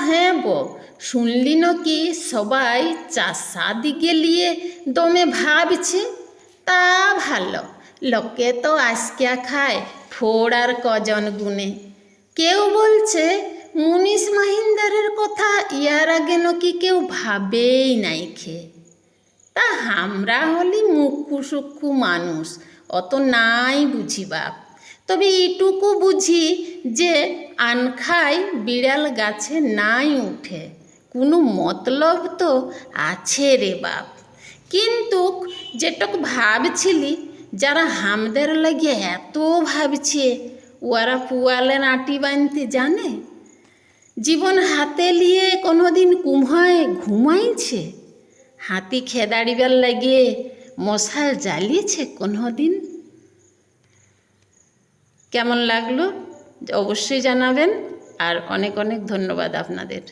হ্যাঁ বো, শুনলি কি সবাই চাষা দিকে লিয়ে দমে ভাবছে। তা ভালো, লোকে তো আজকা খায় ফোড় আর কজন গুনে। কেউ বলছে মুনিশ মাহিন্দারের কথা ইয়ার আগে নাকি কেউ ভাবেই নাই খে। তা আমরা হলি মুখ্যু সুক্ষু মানুষ, অত নাই বুঝি বাপ। তবে এইটুকু বুঝি যে আনখাই বিড়াল গাছে নাই উঠে, কোনো মতলব তো আছে রে বাপ। কিন্তু যেটক ভাবছিলি যারা হামদের লাগিয়ে এত ভাবছে, ওরা পুয়ালে নাটি বানতে জানে? জীবন হাতে নিয়ে কোনোদিন কুম্হায় ঘুমাইছে? হাতি খেদাড়িবার লাগিয়ে মশাল জ্বালিয়েছে কোনোদিন? কেমন লাগলো অবশ্যই জানাবেন, আর অনেক অনেক ধন্যবাদ আপনাদের।